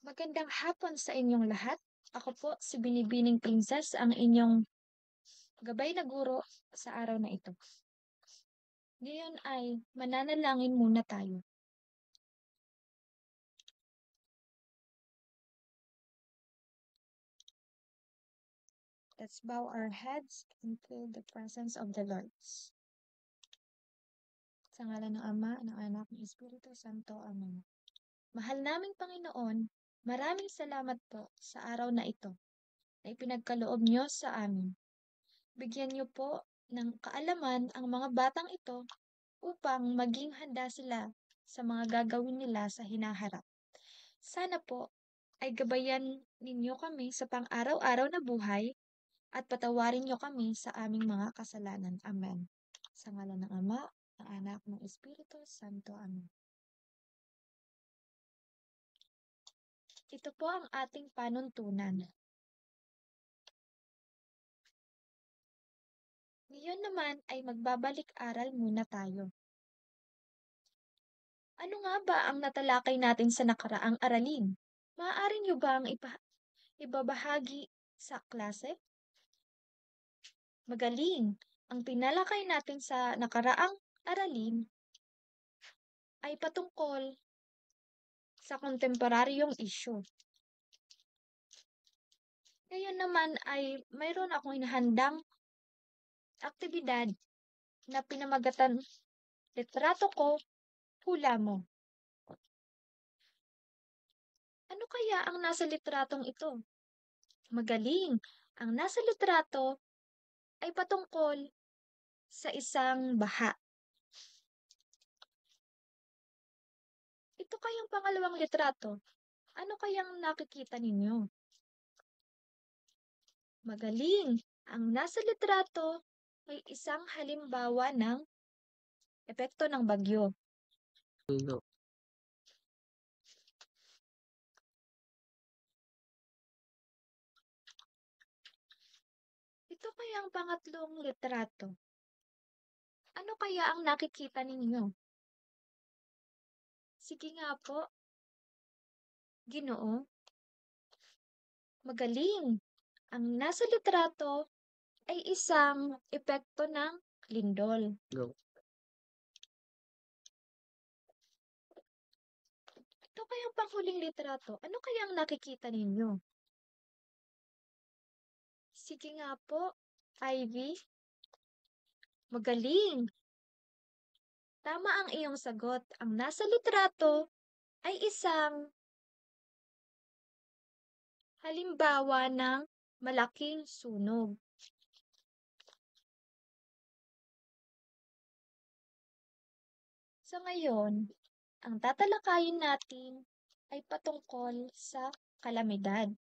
Magandang hapon sa inyong lahat. Ako po si Binibining Princess, ang inyong gabay na guro sa araw na ito. Ngayon ay mananalangin muna tayo. Let's bow our heads into the presence of the Lord. Sa ngalan ng Ama, ng Anak, ng Espiritu Santo. Amen. Mahal naming Panginoon, maraming salamat po sa araw na ito na ipinagkaloob niyo sa amin. Bigyan niyo po ng kaalaman ang mga batang ito upang maging handa sila sa mga gagawin nila sa hinaharap. Sana po ay gabayan ninyo kami sa pang-araw-araw na buhay at patawarin niyo kami sa aming mga kasalanan. Amen. Sa ngalan ng Ama, ng Anak, ng Espiritu Santo. Amen. Ito po ang ating panuntunan. Ngayon naman ay magbabalik-aral muna tayo. Ano nga ba ang natalakay natin sa nakaraang aralin? Maaari niyo ba ang ibabahagi sa klase? Magaling! Ang tinalakay natin sa nakaraang aralin ay patungkol sa kontemporaryong issue. Ngayon naman ay mayroon akong inahandang aktibidad na pinamagatan litrato ko, hula mo. Ano kaya ang nasa litratong ito? Magaling! Ang nasa litrato ay patungkol sa isang baha. Ito kayang pangalawang litrato. Ano kayang nakikita ninyo? Magaling! Ang nasa litrato ay isang halimbawa ng epekto ng bagyo. No. Ito kaya ang pangatlong litrato. Ano kaya ang nakikita ninyo? Sige nga po, Ginoo. Magaling! Ang nasa litrato ay isang epekto ng lindol. No. Ito kayang panghuling litrato. Ano kaya ang nakikita ninyo? Sige nga po, Ivy. Magaling! Tama ang iyong sagot. Ang nasa litrato ay isang halimbawa ng malaking sunog. Sa ngayon, ang tatalakayin natin ay patungkol sa kalamidad.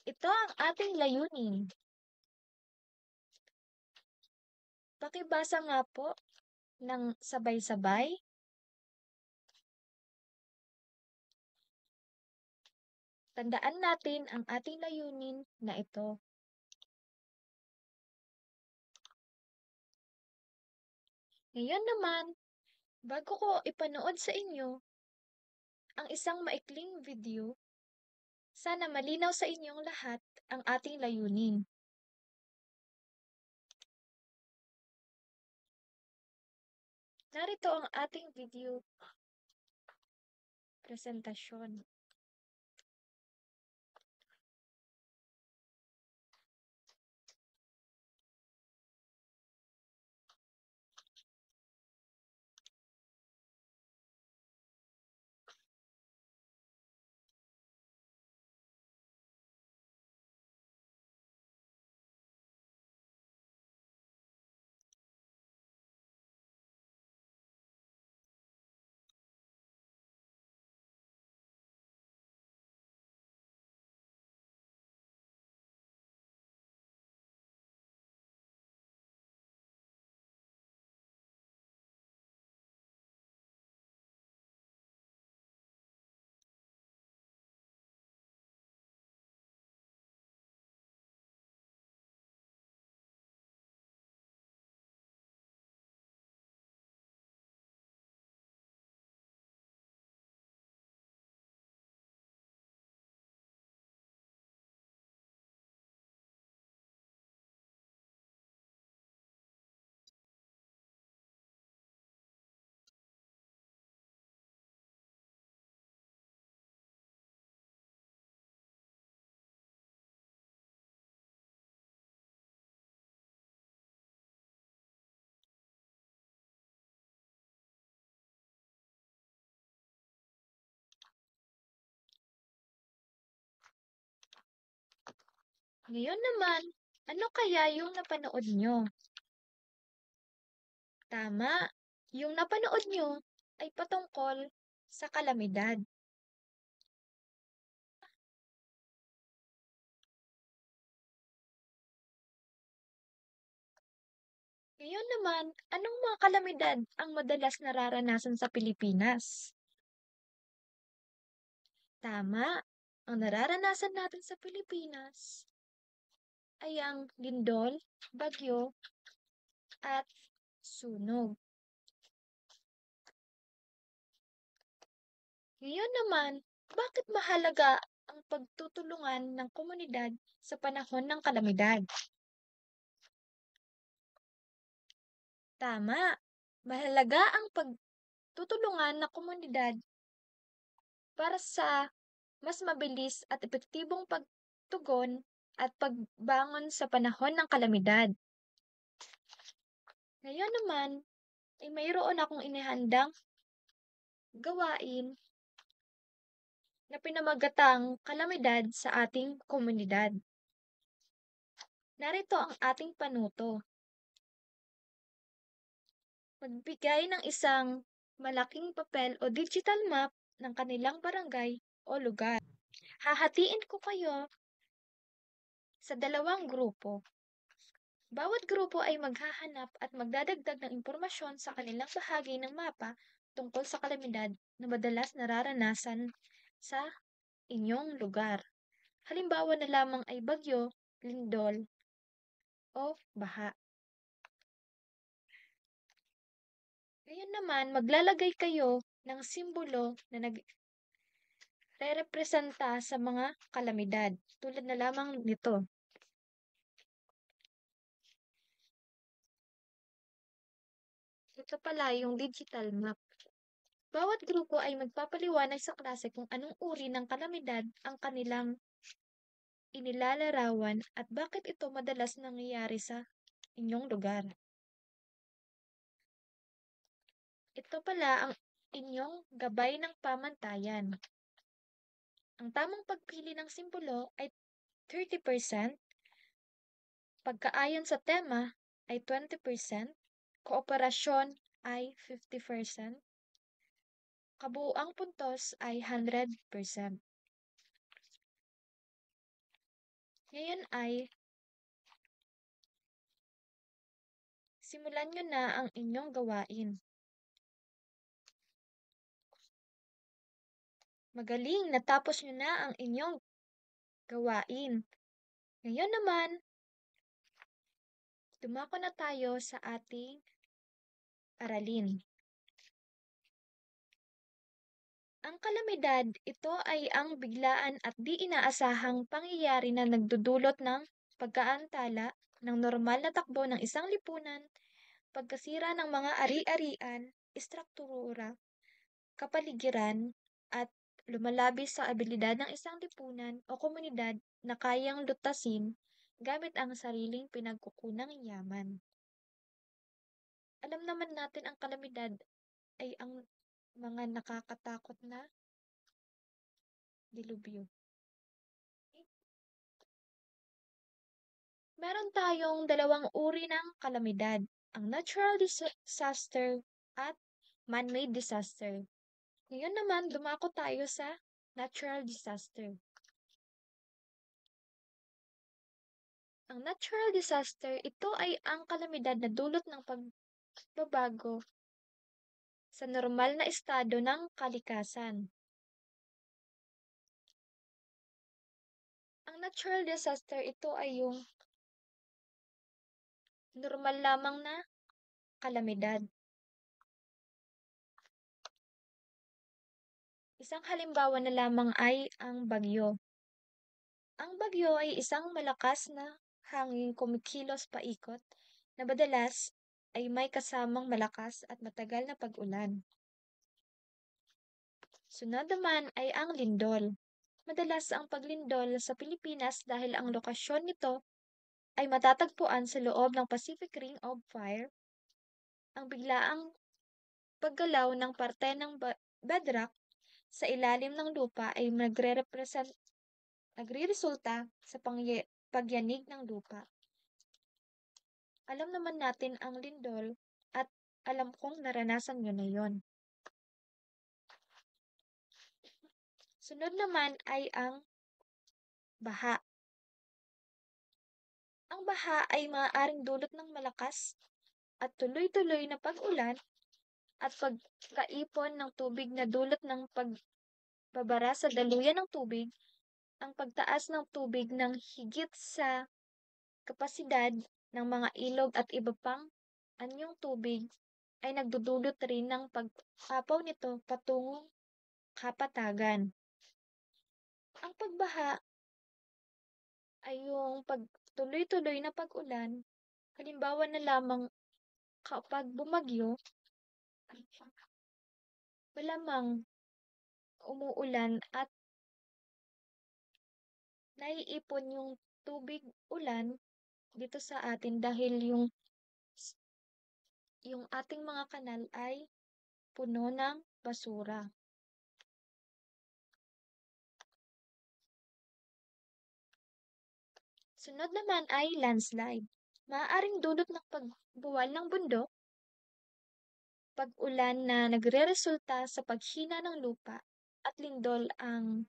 Ito ang ating layunin. Pakibasa nga po ng sabay-sabay. Tandaan natin ang ating layunin na ito. Ngayon naman, bago ko ipanood sa inyo ang isang maikling video, sana malinaw sa inyong lahat ang ating layunin. Narito ang ating video presentasyon. Ngayon naman, ano kaya yung napanood nyo? Tama, yung napanood nyo ay patungkol sa kalamidad. Ngayon naman, anong mga kalamidad ang madalas nararanasan sa Pilipinas? Tama, ang nararanasan natin sa Pilipinas ay ang lindol, bagyo, at sunog. Ngayon naman, bakit mahalaga ang pagtutulungan ng komunidad sa panahon ng kalamidad? Tama, mahalaga ang pagtutulungan ng komunidad para sa mas mabilis at epektibong pagtugon at pagbangon sa panahon ng kalamidad. Ngayon naman, ay mayroon akong inihandang gawain na pinamagatang kalamidad sa ating komunidad. Narito ang ating panuto. Magbigay ng isang malaking papel o digital map ng kanilang barangay o lugar. Hahatiin ko kayo sa dalawang grupo. Bawat grupo ay maghahanap at magdadagdag ng impormasyon sa kanilang bahagi ng mapa tungkol sa kalamidad na madalas nararanasan sa inyong lugar. Halimbawa na lamang ay bagyo, lindol, o baha. Ngayon naman, maglalagay kayo ng simbolo na nagre-representa sa mga kalamidad, tulad na lamang nito. Ito pala yung digital map. Bawat grupo ay magpapaliwanag sa klase kung anong uri ng kalamidad ang kanilang inilalarawan at bakit ito madalas nangyayari sa inyong lugar. Ito pala ang inyong gabay ng pamantayan. Ang tamang pagpili ng simbolo ay 30%, pagkaayon sa tema ay 20%, kooperasyon ay 50%, kabuuang puntos ay 100%. Ngayon ay simulan nyo na ang inyong gawain. Magaling, natapos nyo na ang inyong gawain. Ngayon naman, dumako na tayo sa ating aralin. Ang kalamidad, ito ay ang biglaan at di inaasahang pangyayari na nagdudulot ng pagkaantala ng normal na takbo ng isang lipunan, pagkasira ng mga ari-arian, istruktura, kapaligiran, at lumalabis sa abilidad ng isang lipunan o komunidad na kayang lutasin gamit ang sariling pinagkukunang yaman. Alam naman natin ang kalamidad ay ang mga nakakatakot na dilubyo. Meron tayong dalawang uri ng kalamidad, ang natural disaster at man-made disaster. Ngayon naman, dumako tayo sa natural disaster. Ang natural disaster, ito ay ang kalamidad na dulot ng pagbabago sa normal na estado ng kalikasan. Ang natural disaster, ito ay yung normal lamang na kalamidad. Isang halimbawa na lamang ay ang bagyo. Ang bagyo ay isang malakas na hangin kumikilos paikot na madalas ay may kasamang malakas at matagal na pag-ulan. Sunod naman ay ang lindol. Madalas ang paglindol sa Pilipinas dahil ang lokasyon nito ay matatagpuan sa loob ng Pacific Ring of Fire. Ang biglaang paggalaw ng parte ng bedrock sa ilalim ng lupa ay nagre-resulta sa pagyanig ng lupa. Alam naman natin ang lindol at alam kong naranasan nyo na yon. Sunod naman ay ang baha. Ang baha ay maaaring dulot ng malakas at tuloy-tuloy na pag-ulan at pagkaipon ng tubig na dulot ng pagbabara sa daluyan ng tubig, ang pagtaas ng tubig ng higit sa kapasidad ng mga ilog at iba pang anyong tubig ay nagdudulot rin ng pag-apaw nito patungong kapatagan. Ang pagbaha ay yung pagtuloy-tuloy na pag-ulan, halimbawa na lamang kapag bumagyo, malamang umuulan at naiipon yung tubig ulan dito sa atin dahil yung ating mga kanal ay puno ng basura. Sunod naman ay landslide. Maaaring dulot ng pagbuwal ng bundok, pag-ulan na nagreresulta sa paghina ng lupa, at lindol ang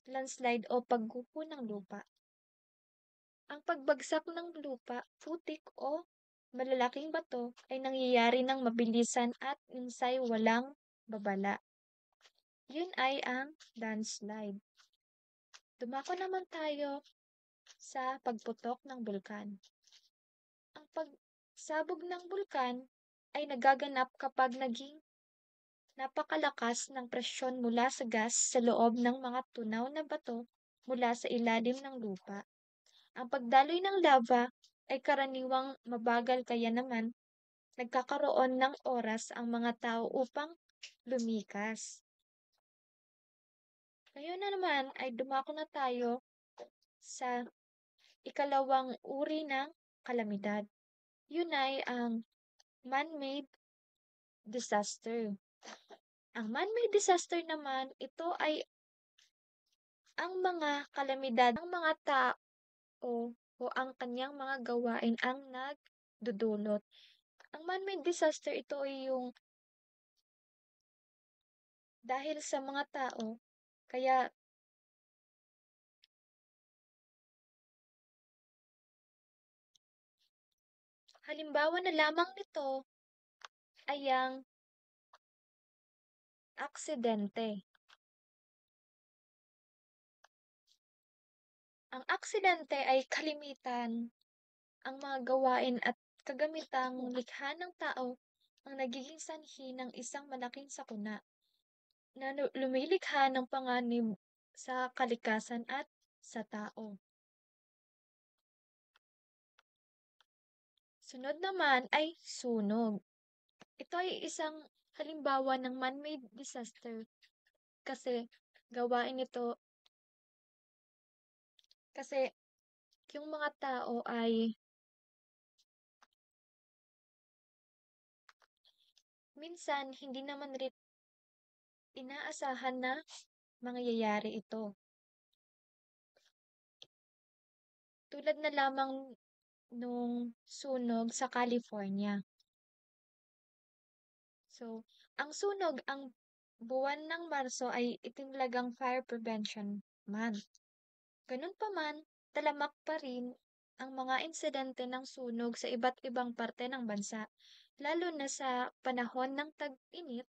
landslide o pagguho ng lupa. Ang pagbagsak ng lupa, putik o malalaking bato ay nangyayari ng mabilisan at minsay walang babala. Yun ay ang landslide. Dumako naman tayo sa pagputok ng bulkan. Ang pagsabog ng bulkan ay nagaganap kapag naging napakalakas ng presyon mula sa gas sa loob ng mga tunaw na bato mula sa ilalim ng lupa. Ang pagdaloy ng lava ay karaniwang mabagal kaya naman nagkakaroon ng oras ang mga tao upang lumikas. Ngayon na naman ay dumako na tayo sa ikalawang uri ng kalamidad. Yun ay ang man-made disaster. Ang man-made disaster naman, ito ay ang mga kalamidad ng mga tao o ang kanyang mga gawain ang nagdudulot. Ang man-made disaster, ito ay yung dahil sa mga tao, kaya halimbawa na lamang nito ay ang aksidente. Ang aksidente ay kalimitan ang mga gawain at kagamitang likha ng tao ang nagiging sanhi ng isang malaking sakuna na lumilikha ng panganib sa kalikasan at sa tao. Sunod naman ay sunog. Ito ay isang halimbawa ng man-made disaster kasi gawain ito kasi yung mga tao ay minsan hindi naman rin inaasahan na mangyayari ito. Tulad na lamang nung sunog sa California. So, ang sunog, ang buwan ng Marso ay itinalagang Fire Prevention Month. Ganun pa man, talamak pa rin ang mga insidente ng sunog sa iba't ibang parte ng bansa, lalo na sa panahon ng tag-init,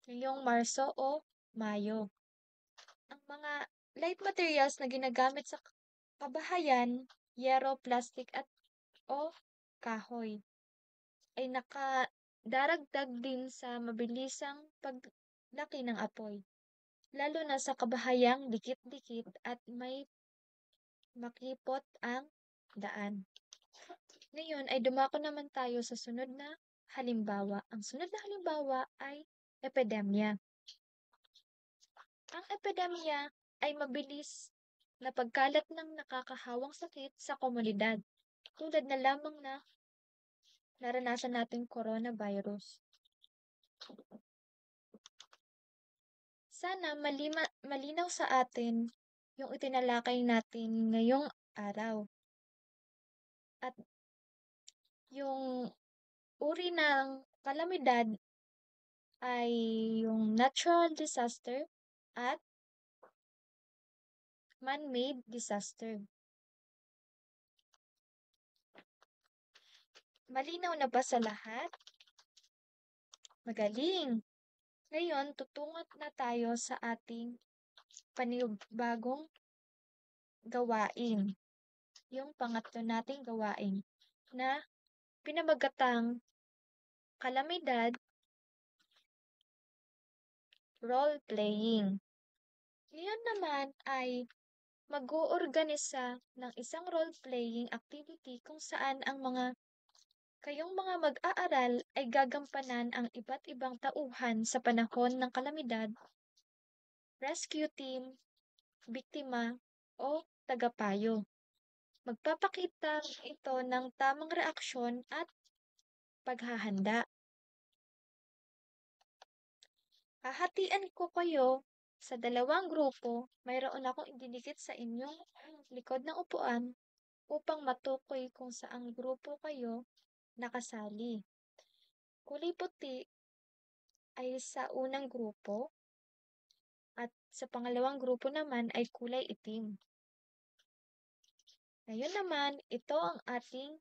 ngayong Marso o Mayo. Ang mga light materials na ginagamit sa kabahayan, yero, plastic o kahoy ay nakadaragdag din sa mabilisang paglaki ng apoy, lalo na sa kabahayang dikit-dikit at may makipot ang daan. Ngayon ay dumako naman tayo sa sunod na halimbawa. Ang sunod na halimbawa ay epidemya. Ang epidemya ay mabilis na pagkalat ng nakakahawang sakit sa komunidad, tulad na lamang na naranasan nating coronavirus. Sana malinaw sa atin yung itinalakay natin ngayong araw at yung uri ng kalamidad ay yung natural disaster at man-made disaster. Malinaw na ba sa lahat? Magaling! Ngayon, tutungo na tayo sa ating panibagong gawain. Yung pangatlo nating gawain na pinamagatang kalamidad role-playing. Ngayon naman ay mag-oorganisa ng isang role-playing activity kung saan ang kayong mga mag-aaral ay gagampanan ang iba't ibang tauhan sa panahon ng kalamidad, rescue team, biktima, o tagapayo. Magpapakita ito ng tamang reaksyon at paghahanda. Hahatian ko kayo sa dalawang grupo. Mayroon akong idinikit sa inyong likod ng upuan upang matukoy kung saang grupo kayo nakasali. Kulay puti ay sa unang grupo at sa pangalawang grupo naman ay kulay itim. Ngayon naman, ito ang ating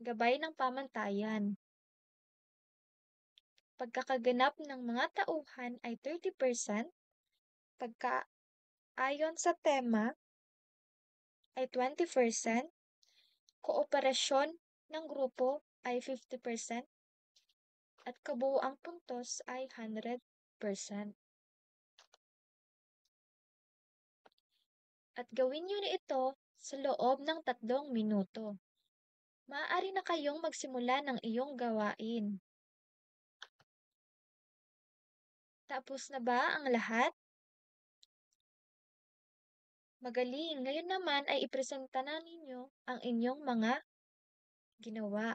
gabay ng pamantayan. Pagkakaganap ng mga tauhan ay 30%, pagkaayon sa tema ay 20%, kooperasyon ng grupo ay 50%, at kabuuang puntos ay 100%. At gawin niyo na ito sa loob ng 3 minuto. Maaari na kayong magsimula ng iyong gawain. Tapos na ba ang lahat? Magaling! Ngayon naman ay ipresenta na ninyo ang inyong mga ginawa.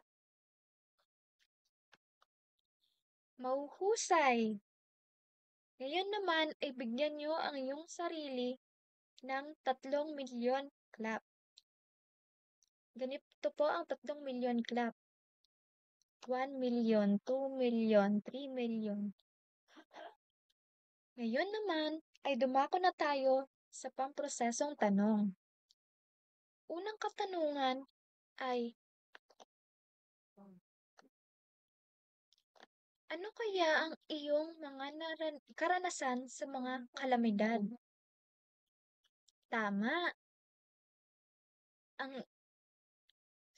Mahuhusay! Ngayon naman ay bigyan nyo ang iyong sarili ng 3 milyon clap. Ganito po ang 3 milyon clap. 1 milyon, 2 milyon, 3 milyon. Ngayon naman ay dumako na tayo sa pamprosesong tanong. Unang katanungan ay, ano kaya ang iyong mga karanasan sa mga kalamidad? Tama.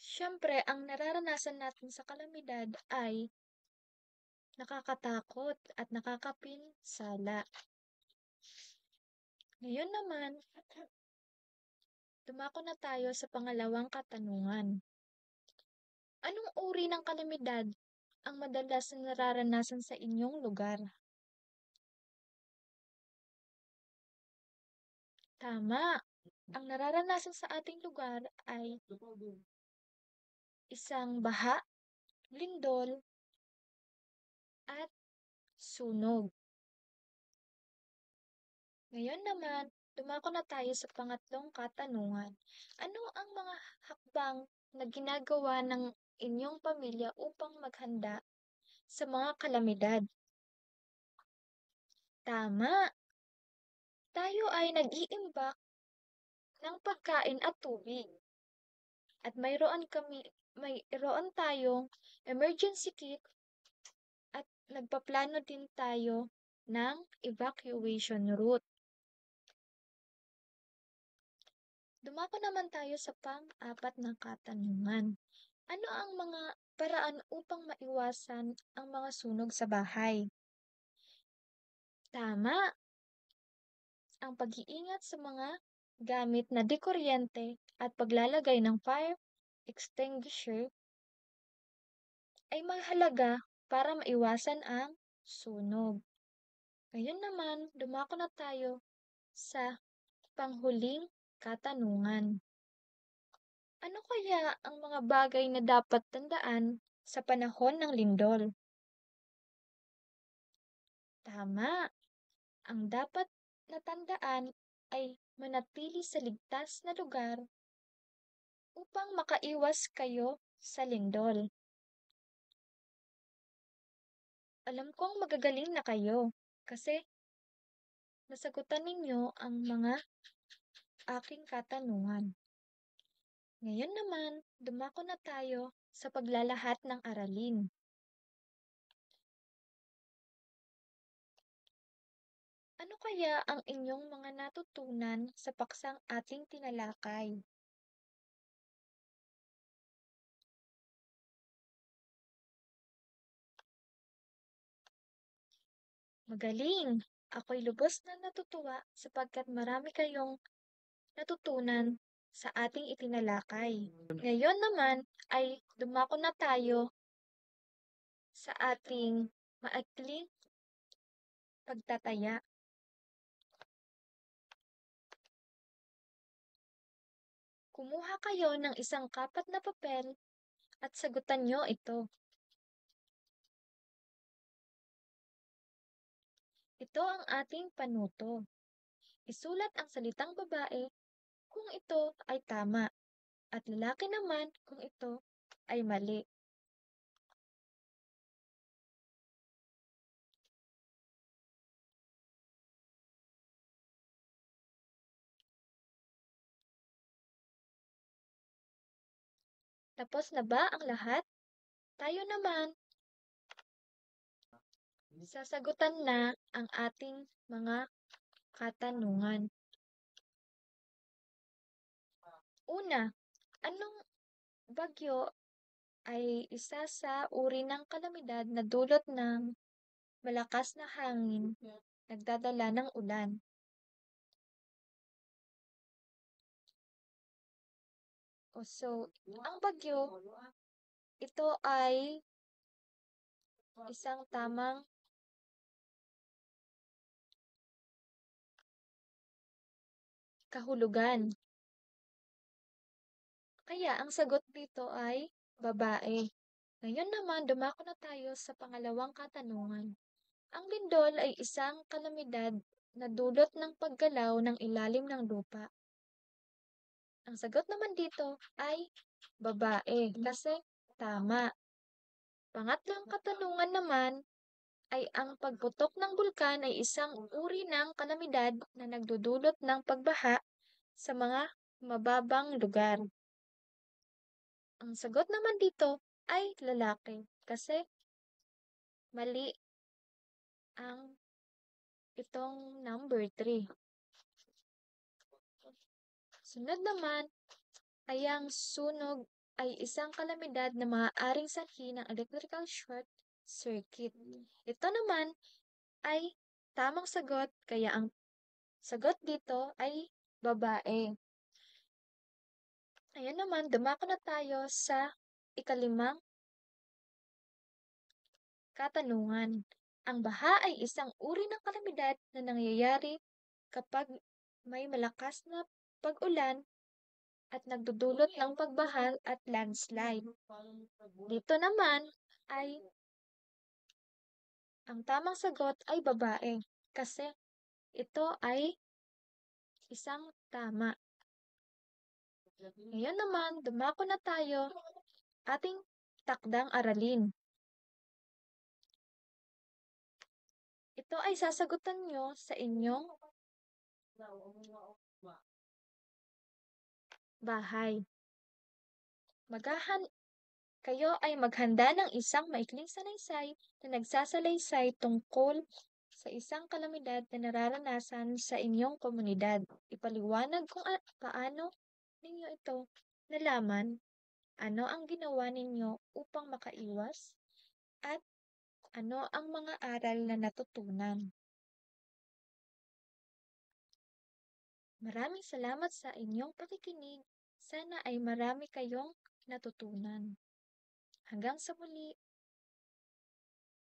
Siyempre, ang nararanasan natin sa kalamidad ay nakakatakot at nakakapinsala. Ngayon naman, dumako na tayo sa pangalawang katanungan. Anong uri ng kalamidad ang madalas na nararanasan sa inyong lugar? Tama. Ang nararanasan sa ating lugar ay isang baha, lindol, at sunog. Ngayon naman, dumako na tayo sa pangatlong katanungan. Ano ang mga hakbang na ginagawa ng inyong pamilya upang maghanda sa mga kalamidad? Tama! Tayo ay nag-iimbak ng pagkain at tubig. At mayroon tayong emergency kit at nagpaplano din tayo ng evacuation route. Dumako naman tayo sa pang-apat na katanungan. Ano ang mga paraan upang maiwasan ang mga sunog sa bahay? Tama! Ang pag-iingat sa mga gamit na dekuryente at paglalagay ng fire extinguisher ay mahalaga para maiwasan ang sunog. Ngayon naman, dumako na tayo sa panghuling katanungan. Ano kaya ang mga bagay na dapat tandaan sa panahon ng lindol? Tama! Ang dapat na tandaan ay manatili sa ligtas na lugar upang makaiwas kayo sa lindol. Alam kong magagaling na kayo kasi nasagutan ninyo ang mga aking katanungan. Ngayon naman, dumako na tayo sa paglalahat ng aralin. Ano kaya ang inyong mga natutunan sa paksang ating tinalakay? Magaling! Ako'y lubos na natutuwa sapagkat marami kayong natutunan sa ating itinalakay. Ngayon naman ay dumako na tayo sa ating maikling pagtataya. Kumuha kayo ng isang kapat na papel at sagutan nyo ito. Ito ang ating panuto. Isulat ang salitang babae kung ito ay tama at lalaki naman kung ito ay mali. Tapos na ba ang lahat? Tayo naman, sasagutan na ang ating mga katanungan. Una, anong bagyo ay isa sa uri ng kalamidad na dulot ng malakas na hangin nagdadala ng ulan? Ang bagyo, ito ay isang tamang kahulugan. Kaya ang sagot dito ay babae. Ngayon naman, dumako na tayo sa pangalawang katanungan. Ang lindol ay isang kalamidad na dulot ng paggalaw ng ilalim ng lupa. Ang sagot naman dito ay babae kasi tama. Pangatlong katanungan naman ay ang pagputok ng bulkan ay isang uri ng kalamidad na nagdudulot ng pagbaha sa mga mababang lugar. Ang sagot naman dito ay lalaki kasi mali ang itong number 3. Sunod naman ay ang sunog ay isang kalamidad na maaaring sanhi ng electrical short circuit. Ito naman ay tamang sagot kaya ang sagot dito ay babae. Ayan naman, dumako na tayo sa ikalimang katanungan. Ang baha ay isang uri ng kalamidad na nangyayari kapag may malakas na pag-ulan at nagdudulot ng pagbaha at landslide. Dito naman ay ang tamang sagot ay babae kasi ito ay isang tama. Ngayon naman, dumako na tayo ating takdang aralin. Ito ay sasagutan nyo sa inyong bahay. Kayo ay maghanda ng isang maikling sanaysay na nagsasalaysay tungkol sa isang kalamidad na nararanasan sa inyong komunidad. Ipaliwanag kung paano ninyo ito nalaman, ano ang ginawa ninyo upang makaiwas, at ano ang mga aral na natutunan. Maraming salamat sa inyong pakikinig. Sana ay marami kayong natutunan. Hanggang sa muli.